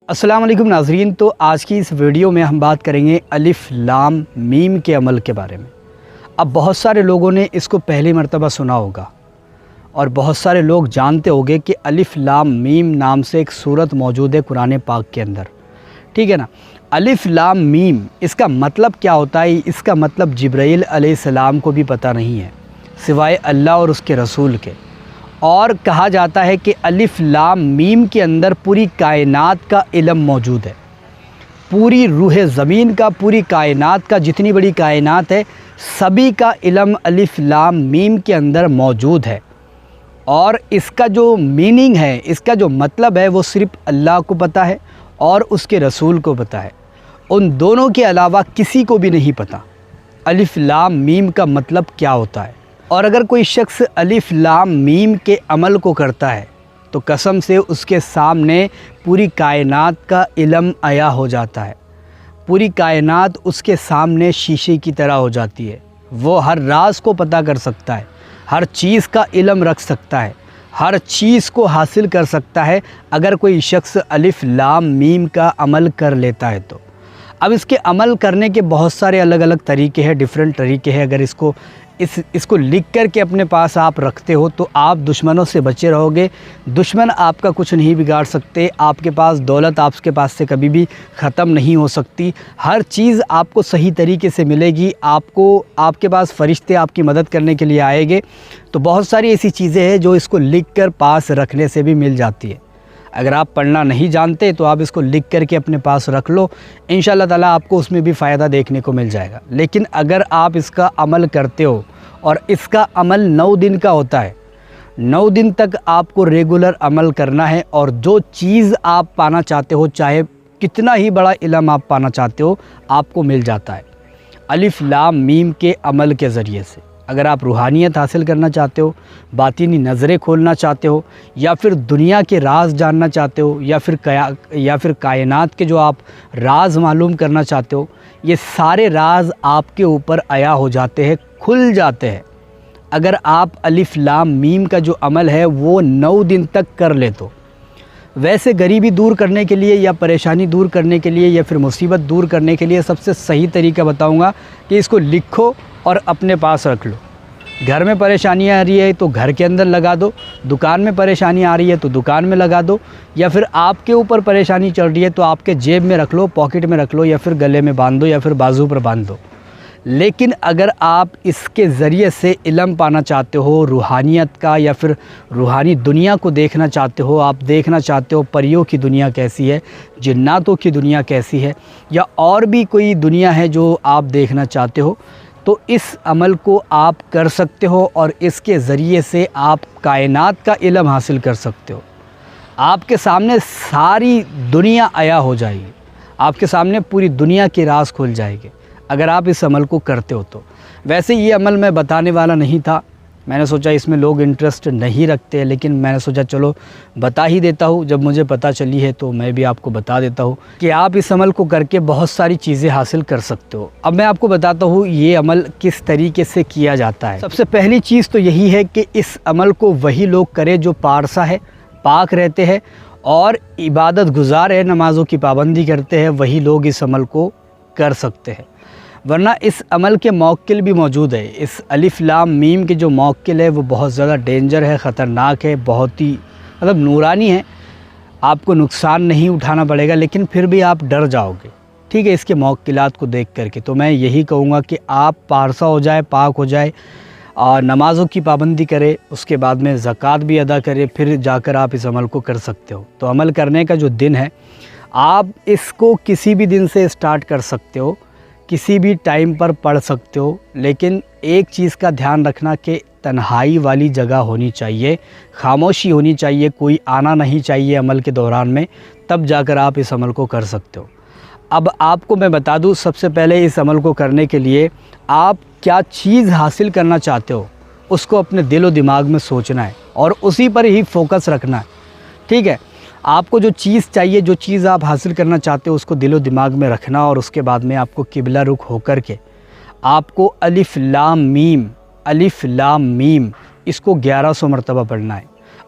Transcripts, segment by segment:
السلام علیکم ناظرین، تو آج کی اس ویڈیو میں ہم بات کریں گے الف لام میم کے عمل کے بارے میں۔ اب بہت سارے لوگوں نے اس کو پہلی مرتبہ سنا ہوگا اور بہت سارے لوگ جانتے ہوگے کہ الف لام میم نام سے ایک سورت موجود ہے قرآن پاک کے اندر، ٹھیک ہے نا۔ الف لام میم اس کا مطلب کیا ہوتا ہے، اس کا مطلب جبرائیل علیہ السلام کو بھی پتہ نہیں ہے سوائے اللہ اور اس کے رسول کے۔ اور کہا جاتا ہے کہ الف لام میم کے اندر پوری کائنات کا علم موجود ہے، پوری روح زمین کا، پوری کائنات کا، جتنی بڑی کائنات ہے سبھی کا علم الف لام میم کے اندر موجود ہے۔ اور اس کا جو میننگ ہے، اس کا جو مطلب ہے، وہ صرف اللہ کو پتہ ہے اور اس کے رسول کو پتہ ہے، ان دونوں کے علاوہ کسی کو بھی نہیں پتہ الف لام میم کا مطلب کیا ہوتا ہے۔ اور اگر کوئی شخص الف لام میم کے عمل کو کرتا ہے تو قسم سے اس کے سامنے پوری کائنات کا علم عیاں ہو جاتا ہے، پوری کائنات اس کے سامنے شیشے کی طرح ہو جاتی ہے۔ وہ ہر راز کو پتہ کر سکتا ہے، ہر چیز کا علم رکھ سکتا ہے، ہر چیز کو حاصل کر سکتا ہے اگر کوئی شخص الف لام میم کا عمل کر لیتا ہے تو۔ اب اس کے عمل کرنے کے بہت سارے الگ الگ طریقے ہیں، ڈیفرنٹ طریقے ہیں۔ اگر اس کو لکھ کر کے اپنے پاس آپ رکھتے ہو تو آپ دشمنوں سے بچے رہو گے، دشمن آپ کا کچھ نہیں بگاڑ سکتے، آپ کے پاس دولت آپ کے پاس سے کبھی بھی ختم نہیں ہو سکتی، ہر چیز آپ کو صحیح طریقے سے ملے گی، آپ کے پاس فرشتے آپ کی مدد کرنے کے لیے آئیں گے۔ تو بہت ساری ایسی چیزیں ہیں جو اس کو لکھ کر پاس رکھنے سے بھی مل جاتی ہے۔ اگر آپ پڑھنا نہیں جانتے تو آپ اس کو لکھ کر کے اپنے پاس رکھ لو، انشاءاللہ تعالیٰ آپ کو اس میں بھی فائدہ دیکھنے کو مل جائے گا۔ لیکن اگر آپ اس کا عمل کرتے ہو، اور اس کا عمل 9 دن کا ہوتا ہے، 9 دن تک آپ کو ریگولر عمل کرنا ہے، اور جو چیز آپ پانا چاہتے ہو، چاہے کتنا ہی بڑا علم آپ پانا چاہتے ہو، آپ کو مل جاتا ہے الف لام میم کے عمل کے ذریعے سے۔ اگر آپ روحانیت حاصل کرنا چاہتے ہو، باطنی نظریں کھولنا چاہتے ہو، یا پھر دنیا کے راز جاننا چاہتے ہو، یا پھر کائنات کے جو آپ راز معلوم کرنا چاہتے ہو، یہ سارے راز آپ کے اوپر عیاں ہو جاتے ہیں، کھل جاتے ہیں اگر آپ الف لام میم کا جو عمل ہے وہ 9 دن تک کر لے تو۔ ویسے غریبی دور کرنے کے لیے، یا پریشانی دور کرنے کے لیے، یا پھر مصیبت دور کرنے کے لیے سب سے صحیح طریقہ بتاؤں گا کہ اس کو لکھو اور اپنے پاس رکھ لو۔ گھر میں پریشانی آ رہی ہے تو گھر کے اندر لگا دو، دکان میں پریشانی آ رہی ہے تو دکان میں لگا دو، یا پھر آپ کے اوپر پریشانی چل رہی ہے تو آپ کے جیب میں رکھ لو، پاکٹ میں رکھ لو، یا پھر گلے میں باندھ دو، یا پھر بازو پر باندھ دو۔ لیکن اگر آپ اس کے ذریعے سے علم پانا چاہتے ہو روحانیت کا، یا پھر روحانی دنیا کو دیکھنا چاہتے ہو، آپ دیکھنا چاہتے ہو پریوں کی دنیا کیسی ہے، جناتوں کی دنیا کیسی ہے، یا اور بھی کوئی دنیا ہے جو آپ دیکھنا چاہتے ہو، تو اس عمل کو آپ کر سکتے ہو، اور اس کے ذریعے سے آپ کائنات کا علم حاصل کر سکتے ہو۔ آپ کے سامنے ساری دنیا عیاں ہو جائے گی، آپ کے سامنے پوری دنیا کے راز کھل جائے گے اگر آپ اس عمل کو کرتے ہو تو۔ ویسے یہ عمل میں بتانے والا نہیں تھا، میں نے سوچا اس میں لوگ انٹرسٹ نہیں رکھتے، لیکن میں نے سوچا چلو بتا ہی دیتا ہوں، جب مجھے پتہ چلی ہے تو میں بھی آپ کو بتا دیتا ہوں کہ آپ اس عمل کو کر کے بہت ساری چیزیں حاصل کر سکتے ہو۔ اب میں آپ کو بتاتا ہوں یہ عمل کس طریقے سے کیا جاتا ہے۔ سب سے پہلی چیز تو یہی ہے کہ اس عمل کو وہی لوگ کرے جو پارسا ہے، پاک رہتے ہیں اور عبادت گزار ہے، نمازوں کی پابندی کرتے ہیں، وہی لوگ اس عمل کو کر سکتے ہیں۔ ورنہ اس عمل کے موکل بھی موجود ہے، اس الف لام میم کے جو موکل ہے وہ بہت زیادہ ڈینجر ہے، خطرناک ہے، بہت ہی نورانی ہے، آپ کو نقصان نہیں اٹھانا پڑے گا، لیکن پھر بھی آپ ڈر جاؤ گے، ٹھیک ہے، اس کے موکلات کو دیکھ کر کے۔ تو میں یہی کہوں گا کہ آپ پارسا ہو جائے، پاک ہو جائے، اور نمازوں کی پابندی کرے، اس کے بعد میں زکوٰۃ بھی ادا کرے، پھر جا کر آپ اس عمل کو کر سکتے ہو۔ تو عمل کرنے کا جو دن ہے، آپ اس کو کسی بھی دن سے سٹارٹ کر سکتے ہو، کسی بھی ٹائم پر پڑھ سکتے ہو، لیکن ایک چیز کا دھیان رکھنا کہ تنہائی والی جگہ ہونی چاہیے، خاموشی ہونی چاہیے، کوئی آنا نہیں چاہیے عمل کے دوران میں، تب جا کر آپ اس عمل کو کر سکتے ہو۔ اب آپ کو میں بتا دوں، سب سے پہلے اس عمل کو کرنے کے لیے آپ کیا چیز حاصل کرنا چاہتے ہو اس کو اپنے دل و دماغ میں سوچنا ہے، اور اسی پر ہی فوکس رکھنا ہے، ٹھیک ہے۔ آپ کو جو چیز چاہیے، جو چیز آپ حاصل کرنا چاہتے ہو، اس کو دل و دماغ میں رکھنا، اور اس کے بعد میں آپ کو قبلہ رخ ہو کر کے آپ کو الف لام میم اس کو 1100 مرتبہ پڑھنا ہے،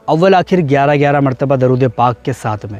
اول آخر 11 مرتبہ درود پاک کے ساتھ میں،